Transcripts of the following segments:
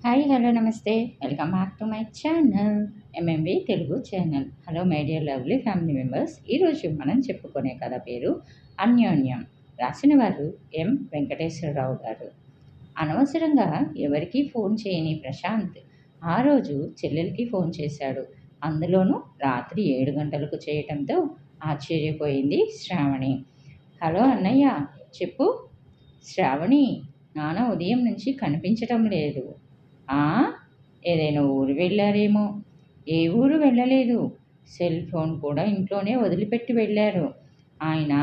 Hi hello నమస్తే welcome back to my channel MMV Telugu channel. Hello my dear lovely family members. ఈరోజు మనం చెప్పుకునే కథ పేరు అన్యోన్యం. రాసిన వారు ఎం వెంకటేశ్వరరావు గారు. అనవసరంగా ఎవరికీ ఫోన్ చేయని ప్రశాంత్ ఆ రోజు చెల్లెలకి ఫోన్ చేశాడు. అందులోనూ రాత్రి 7 గంటలకు చేయటంతో ఆశ్చర్యపోయింది శ్రావణి. హలో అన్నయ్య, చెప్పు. శ్రావణి, నాన్న ఉదయం నుంచి కనిపించటం లేదు. ఆ, ఏదైనా ఊరు వెళ్ళారేమో. ఏ ఊరు వెళ్ళలేదు. సెల్ ఫోన్ కూడా ఇంట్లోనే వదిలిపెట్టి వెళ్ళారు. ఆయన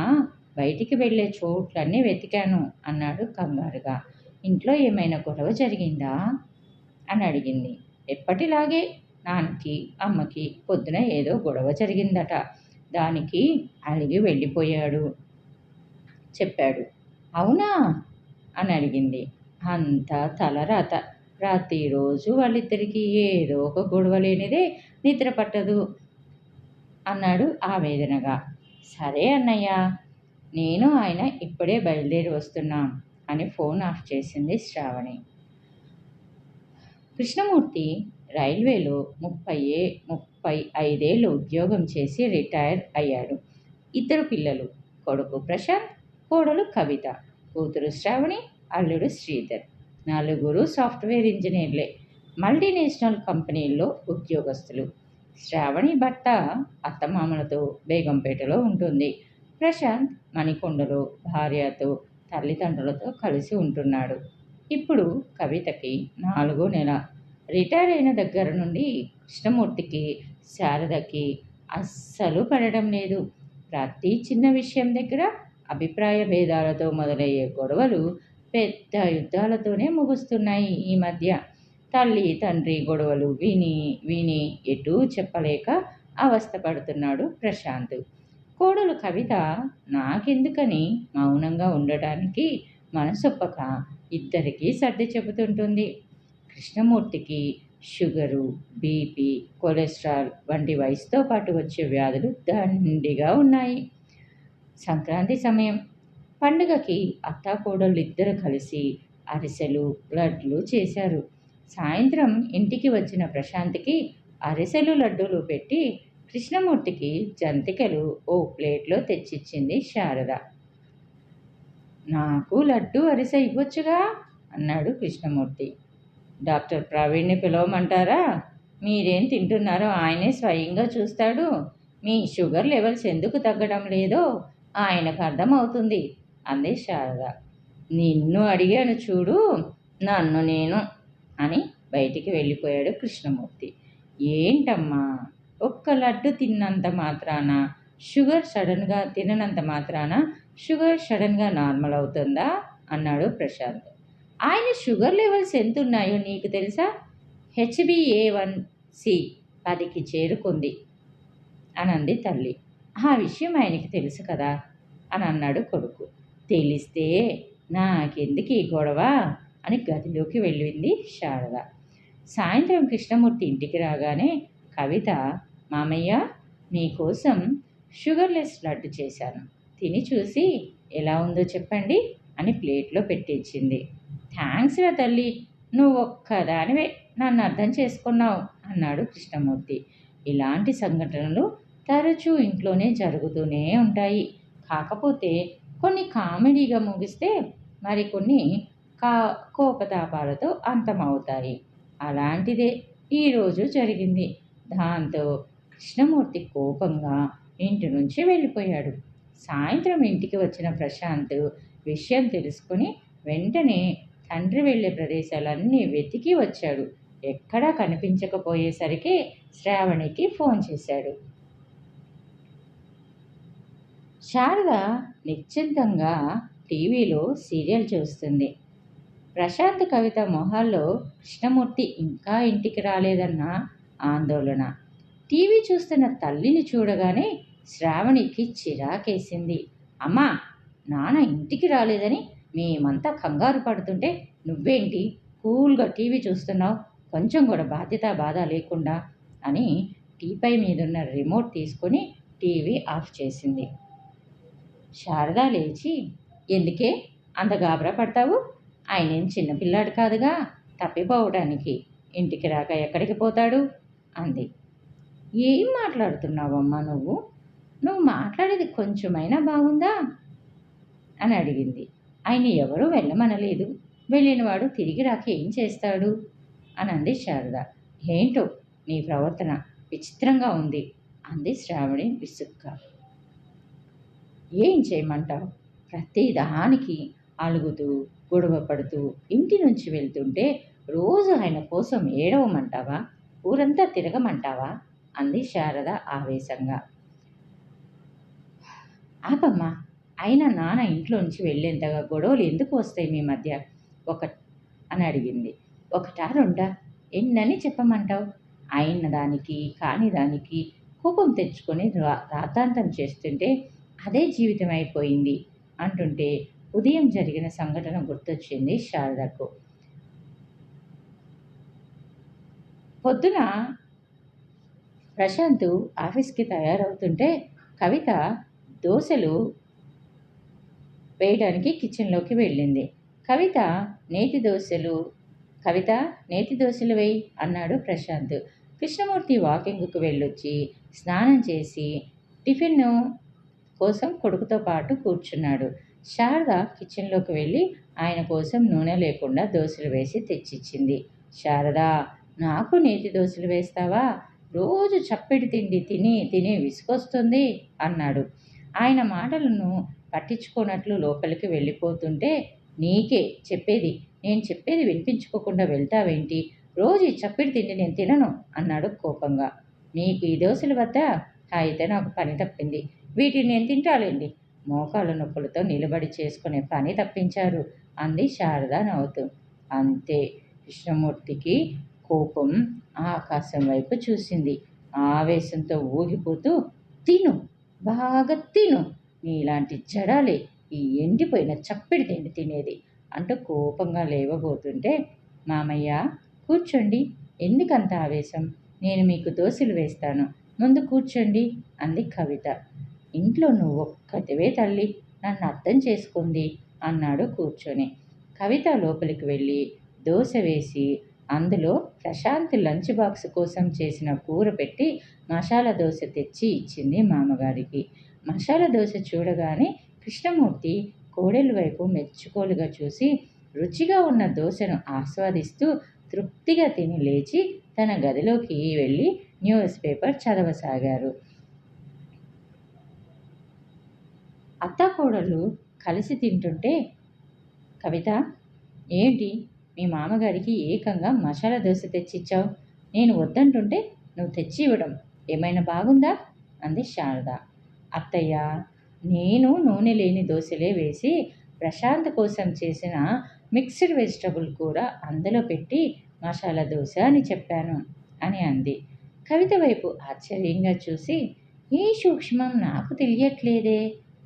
బయటికి వెళ్ళే చోట్లన్నీ వెతికాను అన్నాడు కంగారుగా. ఇంట్లో ఏమైనా గొడవ జరిగిందా అని అడిగింది. ఎప్పటిలాగే నాన్నకి అమ్మకి పొద్దున ఏదో గొడవ జరిగిందట. దానికి అలిగి వెళ్ళిపోయాడు చెప్పాడు. అవునా అని అడిగింది. అంతా తలరాత. ప్రతిరోజు వాళ్ళిద్దరికీ ఏదో ఒక గొడవ లేనిదే నిద్ర పట్టదు అన్నాడు ఆవేదనగా. సరే అన్నయ్య, నేను ఆయన ఇప్పుడే బయలుదేరి వస్తున్నాం అని ఫోన్ ఆఫ్ చేసింది శ్రావణి. కృష్ణమూర్తి రైల్వేలో 35 ఏళ్ళు ఉద్యోగం చేసి రిటైర్ అయ్యాడు. 2 పిల్లలు, కొడుకు ప్రశాంత్, కోడలు కవిత, కూతురు శ్రావణి, అల్లుడు శ్రీధర్. 4 సాఫ్ట్వేర్ ఇంజనీర్లే, మల్టీనేషనల్ కంపెనీల్లో ఉద్యోగస్తులు. శ్రావణి భర్త అత్తమామలతో బేగంపేటలో ఉంటుంది. ప్రశాంత్ మణికొండలో భార్యతో తల్లిదండ్రులతో కలిసి ఉంటున్నాడు. ఇప్పుడు కవితకి 4వ నెల. రిటైర్ అయిన దగ్గర నుండి కృష్ణమూర్తికి శారదకి అస్సలు పడడం లేదు. ప్రతి చిన్న విషయం దగ్గర అభిప్రాయ భేదాలతో మొదలయ్యే గొడవలు పెద్ద యుద్ధాలతోనే ముగుస్తున్నాయి ఈ మధ్య. తల్లి తండ్రి గొడవలు విని విని ఎటూ చెప్పలేక అవస్థపడుతున్నాడు ప్రశాంత్. కోడలు కవిత నాకెందుకని మౌనంగా ఉండటానికి మనసొప్పక ఇద్దరికీ సర్ది చెబుతుంటుంది. కృష్ణమూర్తికి షుగరు, బీపీ, కొలెస్ట్రాల్ వంటి వయసుతో పాటు వచ్చే వ్యాధులు దండిగా ఉన్నాయి. సంక్రాంతి సమయం. పండుగకి అత్తాకోడళ్ళు ఇద్దరు కలిసి అరిసెలు, లడ్లు చేశారు. సాయంత్రం ఇంటికి వచ్చిన ప్రశాంత్కి అరిసెలు, లడ్డూలు పెట్టి కృష్ణమూర్తికి జంతికలు ఓ ప్లేట్లో తెచ్చిచ్చింది శారద. నాకు లడ్డు అరిసె ఇవ్వచ్చుగా అన్నాడు కృష్ణమూర్తి. డాక్టర్ ప్రవీణ్ని పిలవమంటారా? మీరేం తింటున్నారో ఆయనే స్వయంగా చూస్తాడు. మీ షుగర్ లెవెల్స్ ఎందుకు తగ్గడం లేదో ఆయనకు అర్థమవుతుంది అంది శారద. నిన్ను అడిగాను చూడు, నన్ను నేను అని బయటికి వెళ్ళిపోయాడు కృష్ణమూర్తి. ఏంటమ్మా, ఒక్క లడ్డు తిన్నంత మాత్రాన షుగర్ సడన్గా తిననంత మాత్రాన షుగర్ సడన్గా నార్మల్ అవుతుందా అన్నాడు ప్రశాంత్. ఆయన షుగర్ లెవెల్స్ ఎంత ఉన్నాయో నీకు తెలుసా? HbA1c 10కి చేరుకుంది అని అంది తల్లి. ఆ విషయం ఆయనకి తెలుసు కదా అని అన్నాడు కొడుకు. తెలిస్తే నాకెందుకు ఈ గొడవ అని గదిలోకి వెళ్ళింది శారద. సాయంత్రం కృష్ణమూర్తి ఇంటికి రాగానే కవిత, మామయ్య మీకోసం షుగర్లెస్ లడ్డు చేశాను, తిని చూసి ఎలా ఉందో చెప్పండి అని ప్లేట్లో పెట్టించింది. థ్యాంక్స్ రా తల్లి, నువ్వు ఒక్కదానివే నన్ను అర్థం చేసుకున్నావు అన్నాడు కృష్ణమూర్తి. ఇలాంటి సంఘటనలు తరచూ ఇంట్లోనే జరుగుతూనే ఉంటాయి. కాకపోతే కొన్ని కామెడీగా ముగిస్తే మరికొన్ని కోపతాపాలతో అంతమవుతాయి. అలాంటిదే ఈరోజు జరిగింది. దాంతో కృష్ణమూర్తి కోపంగా ఇంటి నుంచి వెళ్ళిపోయాడు. సాయంత్రం ఇంటికి వచ్చిన ప్రశాంత్ విషయం తెలుసుకుని వెంటనే తండ్రి వెళ్ళే ప్రదేశాలన్నీ వెతికి వచ్చాడు. ఎక్కడా కనిపించకపోయేసరికి శ్రావణికి ఫోన్ చేశాడు. శారద నిశ్చింతంగా టీవీలో సీరియల్ చూస్తుంది. ప్రశాంత్ కవిత మొహాల్లో కృష్ణమూర్తి ఇంకా ఇంటికి రాలేదన్న ఆందోళన. టీవీ చూస్తున్న తల్లిని చూడగానే శ్రావణికి చిరాకేసింది. అమ్మా, నాన్న ఇంటికి రాలేదని మేమంతా కంగారు పడుతుంటే నువ్వేంటి కూల్గా టీవీ చూస్తున్నావు? కొంచెం కూడా బాధ్యత బాధ లేకుండా అని టీపై మీదున్న రిమోట్ తీసుకొని టీవీ ఆఫ్ చేసింది. శారద లేచి, ఎందుకే అంత గాబరా పడతావు? ఆయనేం చిన్నపిల్లాడు కాదుగా, తప్పిపోవడానికి. ఇంటికి రాక ఎక్కడికి పోతాడు అంది. ఏం మాట్లాడుతున్నావమ్మా నువ్వు? నువ్వు మాట్లాడేది కొంచెమైనా బాగుందా అని అడిగింది. ఆయన ఎవరూ వెళ్ళమనలేదు. వెళ్ళినవాడు తిరిగి రాక ఏం చేస్తాడు అని అంది శారద. ఏంటో నీ ప్రవర్తన విచిత్రంగా ఉంది అంది శ్రావణి విసుగ్గా. ఏం చేయమంటావు? ప్రతి దానికి అలుగుతూ గొడవ పడుతూ ఇంటి నుంచి వెళ్తుంటే రోజు ఆయన కోసం ఏడవమంటావా? ఊరంతా తిరగమంటావా అంది శారద ఆవేశంగా. ఆపమ్మా, అయినా నాన్న ఇంట్లోంచి వెళ్ళేంతగా గొడవలు ఎందుకు వస్తాయి మీ మధ్య అని అడిగింది. ఒకటా రెండా? ఎన్నని చెప్పమంటావు? అయిన దానికి కాని దానికి కోపం తెచ్చుకొని రాతాంతం చేస్తుంటే అదే జీవితం అయిపోయింది అంటుంటే ఉదయం జరిగిన సంఘటన గుర్తొచ్చింది శారదకు. పొద్దున ప్రశాంత్ ఆఫీస్కి తయారవుతుంటే కవిత దోశలు వేయడానికి కిచెన్లోకి వెళ్ళింది. కవిత నేతి దోశలు వేయి అన్నాడు ప్రశాంత్. కృష్ణమూర్తి వాకింగ్కు వెళ్ళొచ్చి స్నానం చేసి టిఫిన్ కోసం కొడుకుతో పాటు కూర్చున్నాడు. శారద కిచెన్లోకి వెళ్ళి ఆయన కోసం నూనె లేకుండా దోశలు వేసి తెచ్చిచ్చింది. శారదా, నాకు నేతి దోశలు వేస్తావా? రోజు చప్పిడి తిండి తిని తిని విసుగొస్తుంది అన్నాడు. ఆయన మాటలను పట్టించుకోనట్లు లోపలికి వెళ్ళిపోతుంటే, నీకే చెప్పేది, నేను చెప్పేది వినిపించుకోకుండా వెళ్తావేంటి? రోజు ఈ చప్పిడి తిండి నేను తినను అన్నాడు కోపంగా. నీకు ఈ దోశలు వద్దా? అయితే నాకు పని తప్పింది. వీటిని నేను తింటాలేండి. మోకాళ్ళ నొప్పులతో నిలబడి చేసుకునే పని తప్పించారు అంది శారద నవ్వుతూ. అంతే. కృష్ణమూర్తికి కోపం ఆకాశం వైపు చూసింది. ఆవేశంతో ఊగిపోతూ, తిను, బాగా తిను, నీలాంటి జడాలే ఈ ఎండిపోయిన చప్పిడి తిండి తినేది అంటూ కోపంగా లేవబోతుంటే, మామయ్య కూర్చోండి, ఎందుకంత ఆవేశం? నేను మీకు దోశలు వేస్తాను, ముందు కూర్చోండి అంది కవిత. ఇంట్లో నువ్వు ఒక్కటివే తల్లి, నన్ను అర్థం చేసుకుంది అన్నాడు కూర్చొని. కవిత లోపలికి వెళ్ళి దోశ వేసి అందులో ప్రశాంత్ లంచ్ బాక్స్ కోసం చేసిన కూర పెట్టి మసాలా దోశ తెచ్చి ఇచ్చింది మామగారికి. మసాలా దోశ చూడగానే కృష్ణమూర్తి కోడెల వైపు మెచ్చుకోలుగా చూసి రుచిగా ఉన్న దోశను ఆస్వాదిస్తూ తృప్తిగా తిని లేచి తన గదిలోకి వెళ్ళి న్యూస్ పేపర్ చదవసాగారు. అత్తాకోడళ్ళు కలిసి తింటుంటే, కవిత, ఏంటి మీ మామగారికి ఏకంగా మసాలా దోశ తెచ్చిచ్చావు? నేను వద్దంటుంటే నువ్వు తెచ్చి ఇవ్వడం ఏమైనా బాగుందా అంది శారద. అత్తయ్య, నేను నూనె లేని దోశలే వేసి ప్రశాంత్ కోసం చేసిన మిక్స్డ్ వెజిటబుల్ కూర అందులో పెట్టి మసాలా దోశ అని చెప్పాను అని అంది. కవిత వైపు ఆశ్చర్యంగా చూసి, ఈ సూక్ష్మం నాకు తెలియట్లేదే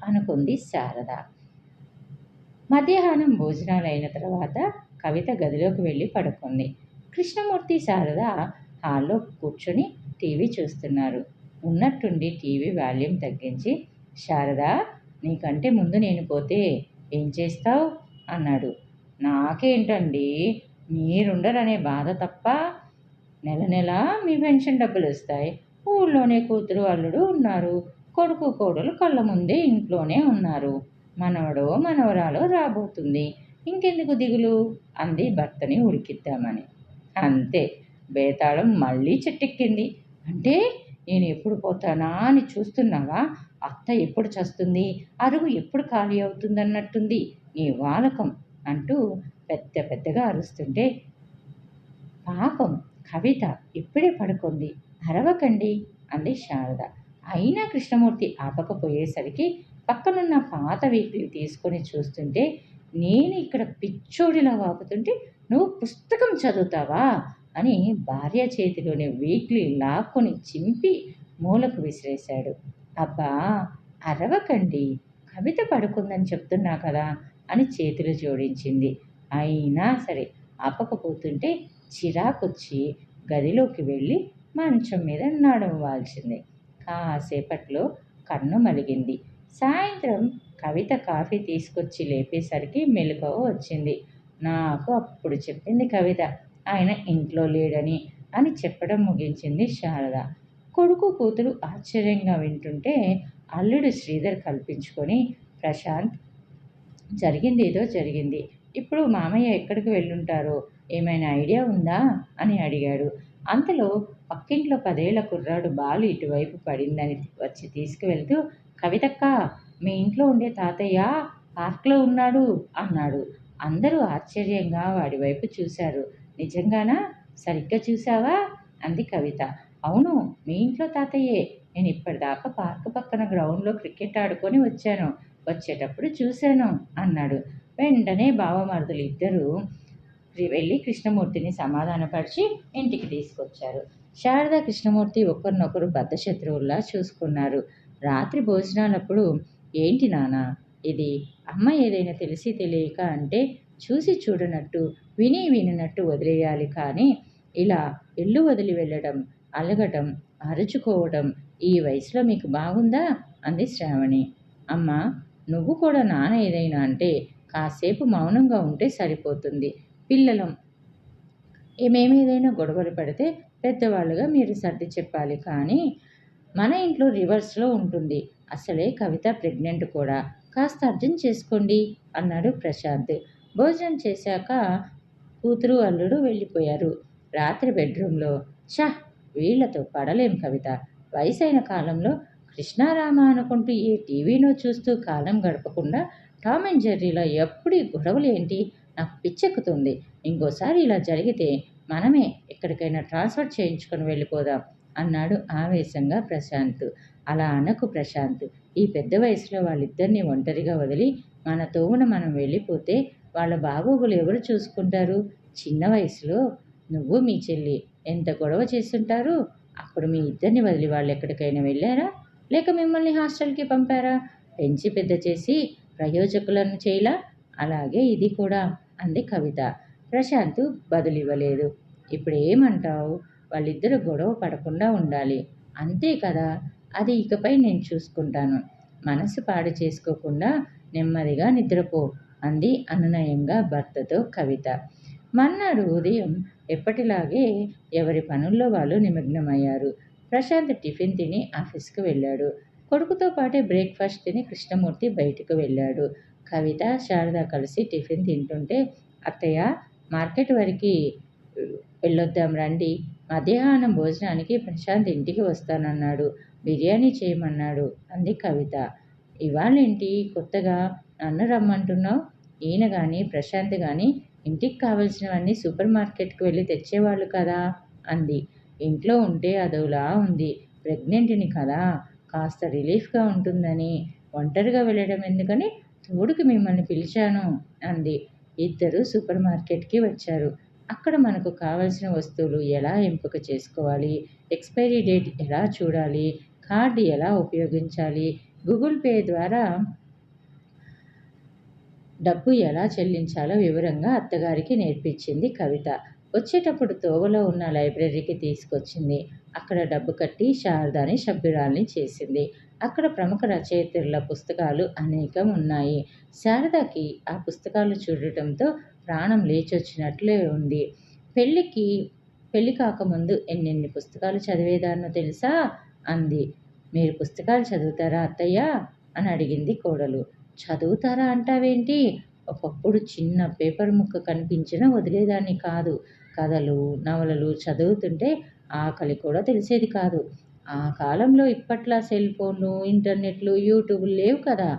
అనుకుంది శారద. మధ్యాహ్నం భోజనాలైన తర్వాత కవిత గదిలోకి వెళ్ళి పడుకుంది. కృష్ణమూర్తి శారద హాల్లో కూర్చొని టీవీ చూస్తున్నారు. ఉన్నట్టుండి టీవీ వాల్యూమ్ తగ్గించి, శారద, నీకంటే ముందు నేను పోతే ఏం చేస్తావు అన్నాడు. నాకేంటండి, మీరుండరనే బాధ తప్ప నెల నెల మీ పెన్షన్ డబ్బులు వస్తాయి. ఊళ్ళోనే కూతురు అల్లుడు ఉన్నారు. కొడుకు కోడలు కళ్ళ ముందే ఇంట్లోనే ఉన్నారు. మనవడో మనవరాలో రాబోతుంది. ఇంకెందుకు దిగులు అంది భర్తని ఉడికిద్దామని. అంతే, బేతాళం మళ్ళీ చెట్టెక్కింది. అంటే నేను ఎప్పుడు పోతానా అని చూస్తున్నావా? అత్త ఎప్పుడు చస్తుంది, అరుగు ఎప్పుడు ఖాళీ అవుతుందన్నట్టుంది నీ వాలకం అంటూ పెద్ద పెద్దగా అరుస్తుంటే, పాపం కవిత ఇప్పుడే పడుకుంది, అరవకండి అంది శారద. అయినా కృష్ణమూర్తి ఆపకపోయేసరికి పక్కనున్న పాత వీక్లీ తీసుకొని చూస్తుంటే, నేను ఇక్కడ పిచ్చోడిలా వాపుతుంటే నువ్వు పుస్తకం చదువుతావా అని భార్య చేతిలోని వీక్లీ లాక్కొని చింపి మూలకు విసిరేశాడు. అబ్బా, అరవకండి, కవిత పడుకుందని చెప్తున్నా కదా అని చేతులు జోడించింది. అయినా సరే ఆపకపోతుంటే చిరాకొచ్చి గదిలోకి వెళ్ళి మంచం మీద నడుము వాల్చింది. కాసేపట్లో కన్ను మలిగింది. సాయంత్రం కవిత కాఫీ తీసుకొచ్చి లేపేసరికి మెలకువ వచ్చింది. నాకు అప్పుడు చెప్పింది కవిత, ఆయన ఇంట్లో లేడని అని చెప్పడం ముగించింది శారద. కొడుకు కూతురు ఆశ్చర్యంగా వింటుంటే అల్లుడు శ్రీధర్ కల్పించుకొని, ప్రశాంత్, జరిగిందేదో జరిగింది. ఇప్పుడు మామయ్య ఎక్కడికి వెళ్ళుంటారో ఏమైనా ఐడియా ఉందా అని అడిగాడు. అంతలో పక్కింట్లో 10 ఏళ్ల కుర్రాడు బాలు ఇటువైపు పడిందని వచ్చి తీసుకువెళ్తూ, కవితక్క, మీ ఇంట్లో ఉండే తాతయ్య పార్క్లో ఉన్నాడు అన్నాడు. అందరూ ఆశ్చర్యంగా వాడి వైపు చూశారు. నిజంగానా? సరిగ్గా చూసావా అంది కవిత. అవును, మీ ఇంట్లో తాతయ్యే. నేను ఇప్పటిదాకా పార్క్ పక్కన గ్రౌండ్లో క్రికెట్ ఆడుకొని వచ్చాను. వచ్చేటప్పుడు చూశాను అన్నాడు. వెంటనే బావమరుదులు ఇద్దరూ వెళ్ళి కృష్ణమూర్తిని సమాధానపరిచి ఇంటికి తీసుకొచ్చారు. శారద, కృష్ణమూర్తి ఒకరినొకరు బద్ధశత్రువుల్లా చూసుకున్నారు. రాత్రి భోజనాలప్పుడు, ఏంటి నానా ఇది? అమ్మ ఏదైనా తెలిసి తెలియక అంటే చూసి చూడనట్టు, విని విననట్టు వదిలేయాలి, కానీ ఇలా ఇల్లు వదిలి వెళ్ళడం, అలగటం, అరుచుకోవడం ఈ వయసులో మీకు బాగుందా అంది శ్రావణి. అమ్మ, నువ్వు కూడా నాన్న ఏదైనా అంటే కాసేపు మౌనంగా ఉంటే సరిపోతుంది. పిల్లలం ఏదైనా గొడవలు పడితే పెద్దవాళ్ళుగా మీరు సర్ది చెప్పాలి, కానీ మన ఇంట్లో రివర్స్లో ఉంటుంది. అసలే కవిత ప్రెగ్నెంట్ కూడా. కాస్త అర్థం చేసుకోండి అన్నాడు ప్రశాంత్. భోజనం చేశాక కూతురు అల్లుడు వెళ్ళిపోయారు. రాత్రి బెడ్రూమ్లో, ఛా, వీళ్లతో పడలేం కవిత. వయసైన కాలంలో కృష్ణారామ అనుకుంటూ ఏ టీవీనో చూస్తూ కాలం గడపకుండా టామ్ అండ్ జెర్రీలో ఎప్పుడు ఈ గొడవలు ఏంటి? నాకు పిచ్చెక్కుతుంది. ఇంకోసారి ఇలా జరిగితే మనమే ఎక్కడికైనా ట్రాన్స్ఫర్ చేయించుకొని వెళ్ళిపోదాం అన్నాడు ఆవేశంగా ప్రశాంత్. అలా అనకు ప్రశాంత్. ఈ పెద్ద వయసులో వాళ్ళిద్దరినీ ఒంటరిగా వదిలి మన తోమున మనం వెళ్ళిపోతే వాళ్ళ బాగోగులు ఎవరు చూసుకుంటారు? చిన్న వయసులో నువ్వు మీ చెల్లి ఎంత గొడవ చేస్తుంటారు? అప్పుడు మీ ఇద్దరిని వదిలి వాళ్ళు ఎక్కడికైనా వెళ్ళారా? లేక మిమ్మల్ని హాస్టల్కి పంపారా? పెంచి పెద్ద చేసి ప్రయోజకులను చేయలా? అలాగే ఇది కూడా అంది కవిత. ప్రశాంత్ బదులివ్వలేదు. ఇప్పుడు ఏమంటావు? వాళ్ళిద్దరూ గొడవ పడకుండా ఉండాలి, అంతే కదా? అది ఇకపై నేను చూసుకుంటాను. మనసు పాడు చేసుకోకుండా నెమ్మదిగా నిద్రపో అంది అనునయంగా భర్తతో కవిత. మర్నాడు ఉదయం ఎప్పటిలాగే ఎవరి పనుల్లో వాళ్ళు నిమగ్నమయ్యారు. ప్రశాంత్ టిఫిన్ తిని ఆఫీస్కి వెళ్ళాడు. కొడుకుతో పాటే బ్రేక్ఫాస్ట్ తిని కృష్ణమూర్తి బయటకు వెళ్ళాడు. కవిత, శారద కలిసి టిఫిన్ తింటుంటే, అత్తయ్య, మార్కెట్ వరకు వెళ్ళొద్దాం రండి. మధ్యాహ్నం భోజనానికి ప్రశాంత్ ఇంటికి వస్తానన్నాడు. బిర్యానీ చేయమన్నాడు అంది కవిత. ఇవాళేంటి కొత్తగా నన్ను రమ్మంటున్నావు? ఈయన కానీ ప్రశాంత్ కానీ ఇంటికి కావలసినవన్నీ సూపర్ మార్కెట్కి వెళ్ళి తెచ్చేవాళ్ళు కదా అంది. ఇంట్లో ఉంటే అదోలా ఉంది. ప్రెగ్నెంట్ని కదా, కాస్త రిలీఫ్గా ఉంటుందని ఒంటరిగా వెళ్ళడం ఎందుకని తోడుకి మిమ్మల్ని పిలిచాను అంది. ఇద్దరు సూపర్ మార్కెట్కి వచ్చారు. అక్కడ మనకు కావలసిన వస్తువులు ఎలా ఎంపిక చేసుకోవాలి, ఎక్స్పైరీ డేట్ ఎలా చూడాలి, కార్డు ఎలా ఉపయోగించాలి, గూగుల్ పే ద్వారా డబ్బు ఎలా చెల్లించాలో వివరంగా అత్తగారికి నేర్పించింది కవిత. వచ్చేటప్పుడు తోవలో ఉన్న లైబ్రరీకి తీసుకొచ్చింది. అక్కడ డబ్బు కట్టి శారదాని సభ్యురాల్ని చేసింది. అక్కడ ప్రముఖ రచయితల పుస్తకాలు అనేకం ఉన్నాయి. శారదకి ఆ పుస్తకాలు చూడటంతో ప్రాణం లేచొచ్చినట్లే ఉంది. పెళ్ళి కాకముందు ఎన్నెన్ని పుస్తకాలు చదివేదాన్నో తెలుసా అంది. మీరు పుస్తకాలు చదువుతారా అత్తయ్య అని అడిగింది కోడలు. చదువుతారా అంటావేంటి? ఒకప్పుడు చిన్న పేపర్ ముక్క కనిపించినా వదిలేదాన్ని కాదు. కథలు, నవలలు చదువుతుంటే ఆకలి కూడా తెలిసేది కాదు. ఆ కాలంలో ఇప్పట్లా సెల్ ఫోన్లు, ఇంటర్నెట్లు, యూట్యూబ్లు లేవు కదా.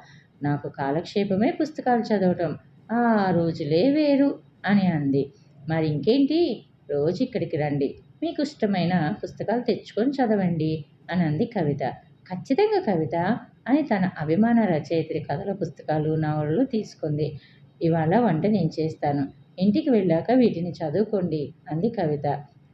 నాకు కాలక్షేపమే పుస్తకాలు చదవటం. ఆ రోజులే వేరు అని అంది. మరి ఇంకేంటి, రోజు ఇక్కడికి రండి, మీకు ఇష్టమైన పుస్తకాలు తెచ్చుకొని చదవండి అని అంది కవిత. ఖచ్చితంగా కవిత అని తన అభిమాన రచయిత్రి కథల పుస్తకాలు, నవలలు తీసుకుంది. ఇవాళ వంట నేను చేస్తాను, ఇంటికి వెళ్ళాక వీటిని చదువుకోండి అంది కవిత.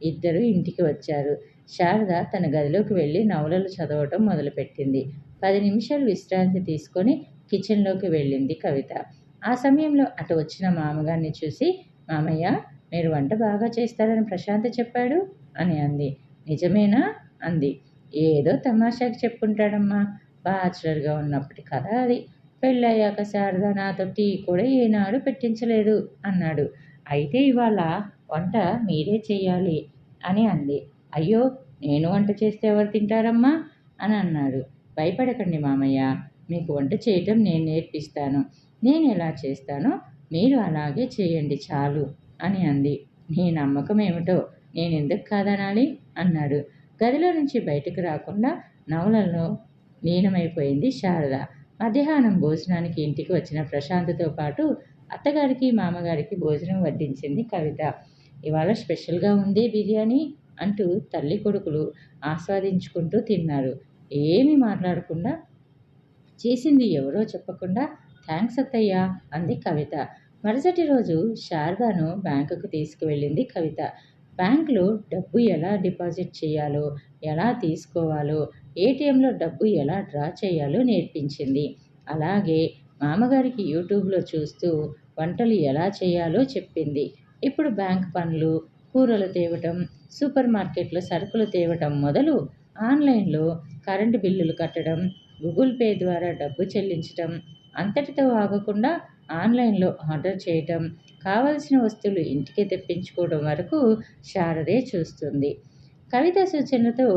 ఇద్దరు ఇంటికి వచ్చారు. శారద తన గదిలోకి వెళ్ళి నవలలు చదవటం మొదలుపెట్టింది. 10 నిమిషాలు విశ్రాంతి తీసుకొని కిచెన్లోకి వెళ్ళింది కవిత. ఆ సమయంలో అటు వచ్చిన మామగారిని చూసి, మామయ్య, మీరు వంట బాగా చేస్తారని ప్రశాంత్ చెప్పాడు అని అంది. నిజమేనా అంది. ఏదో తమాషాకి చెప్పుంటాడమ్మా, బ్యాచులర్గా ఉన్నప్పటి కథ అది. పెళ్ళయ్యాక శారద నాతో టీ కూడా ఏనాడు పెట్టించలేదు అన్నాడు. అయితే ఇవాళ వంట మీరే చెయ్యాలి అని అంది. అయ్యో, నేను వంట చేస్తే ఎవరు తింటారమ్మా అని అన్నాడు. భయపడకండి మామయ్య, మీకు వంట చేయటం నేను నేర్పిస్తాను. నేను ఎలా చేస్తానో మీరు అలాగే చేయండి చాలు అని అంది. నీ నమ్మకం ఏమిటో నేనెందుకు కాదనాలి అన్నాడు. గదిలో నుంచి బయటకు రాకుండా నవలలో లీనమైపోయింది శారద. మధ్యాహ్నం భోజనానికి ఇంటికి వచ్చిన ప్రశాంత్తో పాటు అత్తగారికి మామగారికి భోజనం వడ్డించింది కవిత. ఇవాళ స్పెషల్గా ఉందే బిర్యానీ అంటూ తల్లి కొడుకులు ఆస్వాదించుకుంటూ తిన్నారు. ఏమీ మాట్లాడకుండా, చేసింది ఎవరో చెప్పకుండా థ్యాంక్స్ అత్తయ్య అంది కవిత. మరుసటి రోజు శారదను బ్యాంకుకు తీసుకువెళ్ళింది కవిత. బ్యాంకులో డబ్బు ఎలా డిపాజిట్ చేయాలో, ఎలా తీసుకోవాలో, ఏటీఎంలో డబ్బు ఎలా డ్రా చేయాలో నేర్పించింది. అలాగే మామగారికి యూట్యూబ్లో చూస్తూ వంటలు ఎలా చేయాలో చెప్పింది. ఇప్పుడు బ్యాంక్ పనులు, కూరలు తేవటం, సూపర్ మార్కెట్లో సరుకులు తేవటం మొదలు ఆన్లైన్లో కరెంటు బిల్లులు కట్టడం, గూగుల్ పే ద్వారా డబ్బు చెల్లించటం, అంతటితో ఆగకుండా ఆన్లైన్లో ఆర్డర్ చేయటం, కావలసిన వస్తువులు ఇంటికి తెప్పించుకోవడం వరకు శారదే చూస్తుంది. కవిత సూచనలతో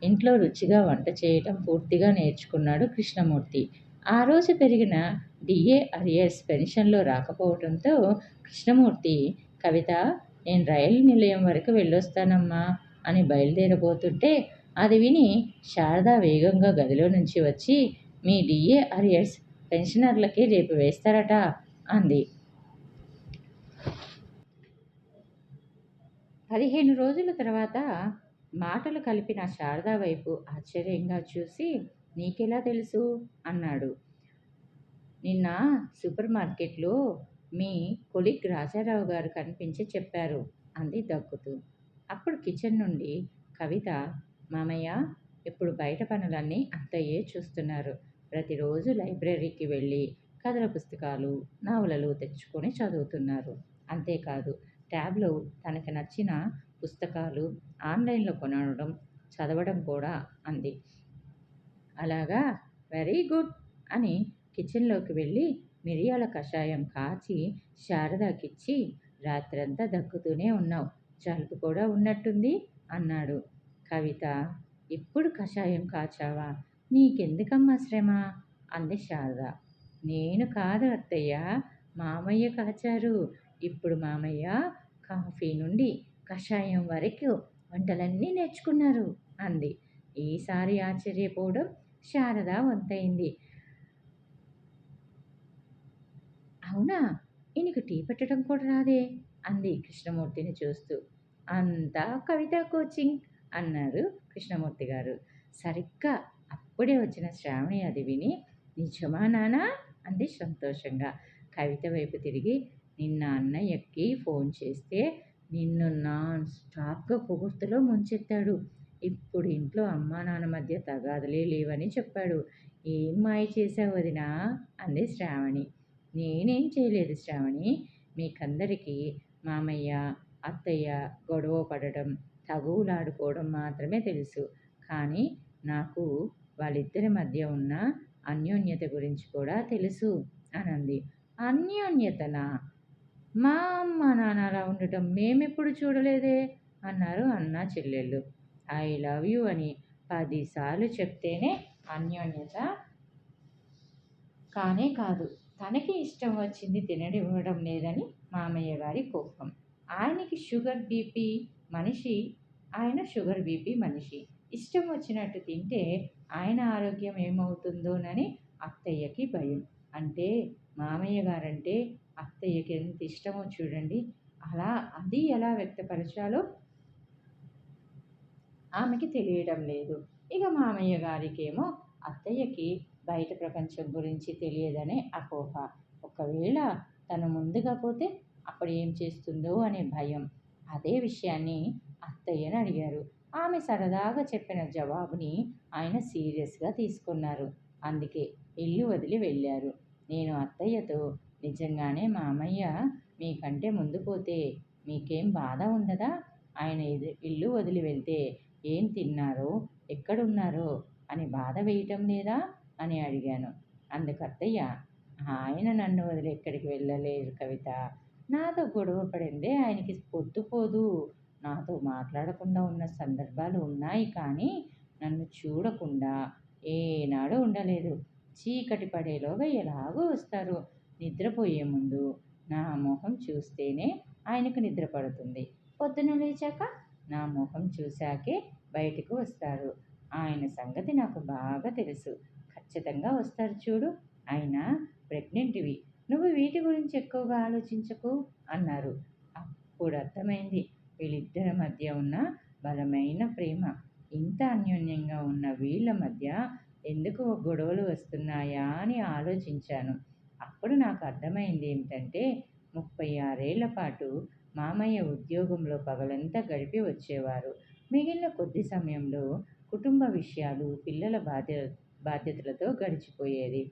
ఇంట్లో రుచిగా వంట చేయటం పూర్తిగా నేర్చుకున్నాడు కృష్ణమూర్తి. ఆ రోజు పెరిగిన డిఏ అరియర్స్ పెన్షన్లో రాకపోవడంతో కృష్ణమూర్తి, కవిత, నేను రైలు నిలయం వరకు వెళ్ళొస్తానమ్మా అని బయలుదేరబోతుంటే అది విని శారద వేగంగా గదిలో నుంచి వచ్చి, మీ డిఏ అరియర్స్ పెన్షనర్లకి రేపు వేస్తారట అంది. 15 రోజుల తర్వాత మాటలు కలిపిన శారద వైపు ఆశ్చర్యంగా చూసి, నీకెలా తెలుసు అన్నాడు. నిన్న సూపర్ మార్కెట్లో మీ కొలీగ్ రాజారావు గారు కనిపించి చెప్పారు అంది దగ్గుతూ. అప్పుడు కిచెన్ నుండి కవిత, మామయ్య, ఇప్పుడు బయట పనులన్నీ అత్తయ్యే చూస్తున్నారు. ప్రతిరోజు లైబ్రరీకి వెళ్ళి కథల పుస్తకాలు, నవలలు తెచ్చుకొని చదువుతున్నారు. అంతేకాదు, ట్యాబ్లో తనకి నచ్చిన పుస్తకాలు ఆన్లైన్లో కొనడం, చదవడం కూడా అంది. అలాగా, వెరీ గుడ్ అని కిచెన్లోకి వెళ్ళి మిరియాల కషాయం కాచి శారదకిచ్చి, రాత్రంతా దగ్గుతూనే ఉన్నావు, జలుబు కూడా ఉన్నట్టుంది అన్నాడు. కవిత, ఇప్పుడు కషాయం కాచావా, నీకెందుకమ్మా శ్రమ అంది శారద. నేను కాదు అత్తయ్య, మామయ్య కాచారు. ఇప్పుడు మామయ్య కాఫీ నుండి కషాయం వరకు వంటలన్నీ నేర్చుకున్నారు అంది. ఈసారి ఆశ్చర్యపోవడం శారద వంతైంది. అవునా, ఈయనకు టీ పెట్టడం కూడా రాదే అంది కృష్ణమూర్తిని చూస్తూ. అంతా కవిత కోచింగ్ అన్నారు కృష్ణమూర్తి గారు. సరిగ్గా అప్పుడే వచ్చిన శ్రావణి అది విని, నిజమా నానా అంది సంతోషంగా. కవిత వైపు తిరిగి, నిన్న అన్నయ్యకి ఫోన్ చేస్తే నిన్ను నాన్ స్టాప్గా పొగుడుతలో ముంచెత్తాడు. ఇప్పుడు ఇంట్లో అమ్మా నాన్న మధ్య తగాదులే లేవని చెప్పాడు. ఏం మాయ చేశావు వదినా అంది శ్రావణి. నేనేం చేయలేదు శ్రావణి, మీకందరికీ మామయ్య అత్తయ్య గొడవ పడడం, తగువులాడుకోవడం మాత్రమే తెలుసు. కానీ నాకు వాళ్ళిద్దరి మధ్య ఉన్న అన్యోన్యత గురించి కూడా తెలుసు అనంది. అన్యోన్యతనా? మా అమ్మ నాన్న అలా ఉండటం మేమెప్పుడు చూడలేదే అన్నారు అన్నా చెల్లెళ్ళు. ఐ లవ్ యూ అని 10 సార్లు చెప్తేనే అన్యోన్యత కానే కాదు. తనకి ఇష్టం వచ్చింది తిననివ్వడం లేదని మామయ్య గారి కోపం. ఆయనకి షుగర్ బీపీ మనిషి ఆయన షుగర్ బీపీ మనిషి. ఇష్టం వచ్చినట్టు తింటే ఆయన ఆరోగ్యం ఏమవుతుందోనని అత్తయ్యకి భయం. అంటే మామయ్య గారంటే అత్తయ్యకి ఎంత ఇష్టమో చూడండి. అది ఎలా వ్యక్తపరచాలో ఆమెకి తెలియడం లేదు. ఇక మామయ్య గారికేమో అత్తయ్యకి బయట ప్రపంచం గురించి తెలియదనే అపోహ. ఒకవేళ తను ముందుగా పోతే అప్పుడు ఏం చేస్తుందో అనే భయం. అదే విషయాన్ని అత్తయ్యని అడిగారు. ఆమె సరదాగా చెప్పిన జవాబుని ఆయన సీరియస్గా తీసుకున్నారు. అందుకే ఇల్లు వదిలి వెళ్ళారు. నేను అత్తయ్యతో, నిజంగానే మామయ్య మీకంటే ముందు పోతే మీకేం బాధ ఉండదా? ఆయన ఇల్లు వదిలి వెళ్తే ఏం తిన్నారో, ఎక్కడున్నారో అని బాధ వేయటం లేదా అని అడిగాను. అందుకు అత్తయ్య, ఆయన నన్ను వదిలి ఎక్కడికి వెళ్ళలేరు కవిత. నాతో గొడవ పడిందే ఆయనకి పొద్దుపోదు. నాతో మాట్లాడకుండా ఉన్న సందర్భాలు ఉన్నాయి కానీ, నన్ను చూడకుండా ఏనాడూ ఉండలేదు. చీకటి పడేలోగా ఎలాగో వస్తారు. నిద్రపోయే ముందు నా మొహం చూస్తేనే ఆయనకు నిద్ర పడుతుంది. పొద్దున లేచాక నా మొహం చూశాకే బయటకు వస్తారు. ఆయన సంగతి నాకు బాగా తెలుసు. ఖచ్చితంగా వస్తారు చూడు. అయినా ప్రెగ్నెంట్‌వి. నువ్వు వీటి గురించి ఎక్కువగా ఆలోచించకు అన్నారు. అప్పుడు అర్థమైంది వీళ్ళిద్దరి మధ్య ఉన్న బలమైన ప్రేమ. ఇంత అన్యోన్యంగా ఉన్న వీళ్ళ మధ్య ఎందుకు గొడవలు వస్తున్నాయా అని ఆలోచించాను. అప్పుడు నాకు అర్థమైంది ఏమిటంటే 36 ఏళ్ల పాటు మామయ్య ఉద్యోగంలో పగలంతా గడిపి వచ్చేవారు. మిగిలిన కొద్ది సమయంలో కుటుంబ విషయాలు, పిల్లల బాధ్యతలతో గడిచిపోయేది.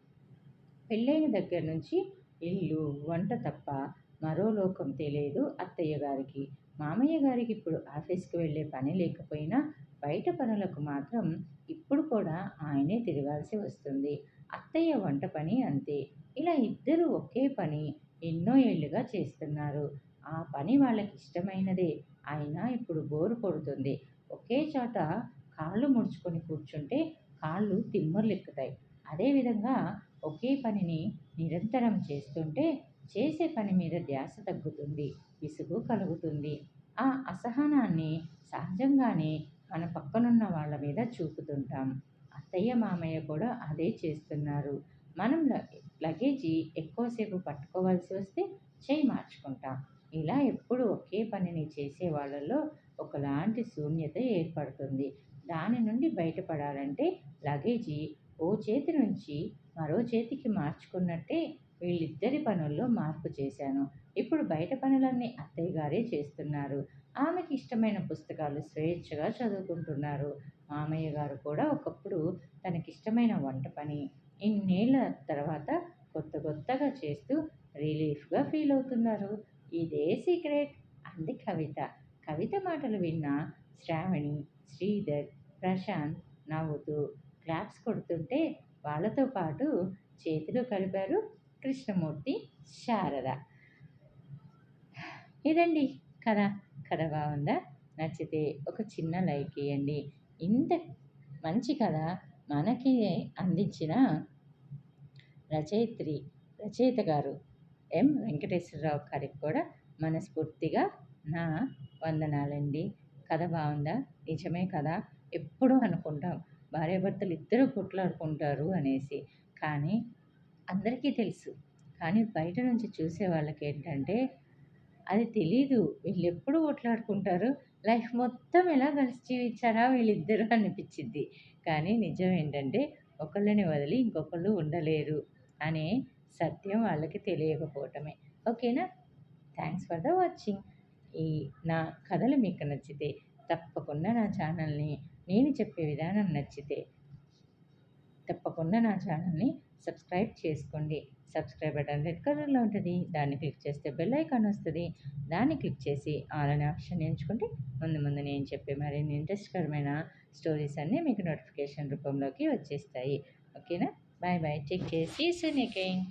పెళ్ళైన దగ్గర నుంచి ఇల్లు, వంట తప్ప మరో లోకం తెలియదు అత్తయ్య గారికి. మామయ్య గారికి ఇప్పుడు ఆఫీస్‌కి వెళ్ళే పని లేకపోయినా బయట పనులకు మాత్రం ఇప్పుడు కూడా ఆయనే తిరగాల్సి వస్తుంది. అత్తయ్య వంట పని అంతే. ఇలా ఇద్దరూ ఒకే పని ఎన్నో ఏళ్లుగా చేస్తున్నారు. ఆ పని వాళ్ళకిష్టమైనదే. అయినా ఇప్పుడు బోర్ కొడుతుంది. ఒకే చోట కాళ్ళు ముడుచుకొని కూర్చుంటే కాళ్ళు తిమ్మర్లెక్కుతాయి. అదేవిధంగా ఒకే పనిని నిరంతరం చేస్తుంటే చేసే పని మీద ధ్యాస తగ్గుతుంది. విసుగు కలుగుతుంది. ఆ అసహనాన్ని సహజంగానే మన పక్కనున్న వాళ్ళ మీద చూపుతుంటాం. అత్తయ్య, మామయ్య కూడా అదే చేస్తున్నారు. మనం లగేజీ ఎక్కువసేపు పట్టుకోవాల్సి వస్తే చెయ్యి మార్చుకుంటాం. ఇలా ఎప్పుడూ ఒకే పనిని చేసే వాళ్ళలో ఒకలాంటి శూన్యత ఏర్పడుతుంది. దాని నుండి బయటపడాలంటే లగేజీ ఓ చేతి నుంచి మరో చేతికి మార్చుకున్నట్టే వీళ్ళిద్దరి పనుల్లో మార్పు చేశాను. ఇప్పుడు బయట పనులన్నీ అత్తయ్య గారే చేస్తున్నారు. ఆమెకి ఇష్టమైన పుస్తకాలు స్వేచ్ఛగా చదువుకుంటున్నారు. మామయ్య గారు కూడా ఒకప్పుడు తనకిష్టమైన వంట పని ఇన్నేళ్ల తర్వాత కొత్తగా చేస్తూ రిలీఫ్‌గా ఫీల్ అవుతున్నారు. ఇదే సీక్రెట్ అంది కవిత. కవిత మాటలు విన్న శ్రావణి, శ్రీధర్, ప్రశాంత్ నవ్వుతూ క్లాప్స్ కొడుతుంటే వాళ్ళతో పాటు చేతులు కలిపారు కృష్ణమూర్తి, శారద. ఇదండి కథ. కథ బాగుందా? నచ్చితే ఒక చిన్న లైక్ ఇయ్యండి. ఇంత మంచి కథ మనకి అందించిన రచయిత గారు ఎం. వెంకటేశ్వరరావు గారికి కూడా మనస్ఫూర్తిగా నా వందనాలండి. కథ బాగుందా? నిజమే కదా! ఎప్పుడూ అనుకుంటాం భార్యాభర్తలు ఇద్దరూ కొట్లాడుకుంటారు అనేసి. కానీ అందరికీ తెలుసు. కానీ బయట నుంచి చూసే వాళ్ళకేంటంటే అది తెలీదు. వీళ్ళెప్పుడు కొట్లాడుకుంటారు. లైఫ్ మొత్తం ఎలా కలిసి జీవించారా వీళ్ళిద్దరూ అనిపిచ్చిద్ది. కానీ నిజం ఏంటంటే ఒకళ్ళని వదిలి ఇంకొకళ్ళు ఉండలేరు అనే సత్యం వాళ్ళకి తెలియకపోవటమే. ఓకేనా? Thanks for the watching. ఈ నా కథలు మీకు నచ్చితే తప్పకుండా నా ఛానల్‌ని నేను చెప్పే విధానం నచ్చితే తప్పకుండా నా ఛానల్‌ని సబ్స్క్రైబ్ చేసుకోండి. సబ్స్క్రైబ్ బటన్ రెడ్ కలర్‌లో ఉంటది. దాన్ని క్లిక్ చేస్తే బెల్ ఐకాన్ వస్తది. దాన్ని క్లిక్ చేసి ఆల్ అనే ఆప్షన్ ఎంచుకుంటే ముందు నేను చెప్పే మరిన్ని ఇంట్రెస్ట్‌కరమైన స్టోరీస్ అన్నీ మీకు నోటిఫికేషన్ రూపంలోకి వచ్చేస్తాయి. ఓకేనా? Bye bye. Take care. See you soon again.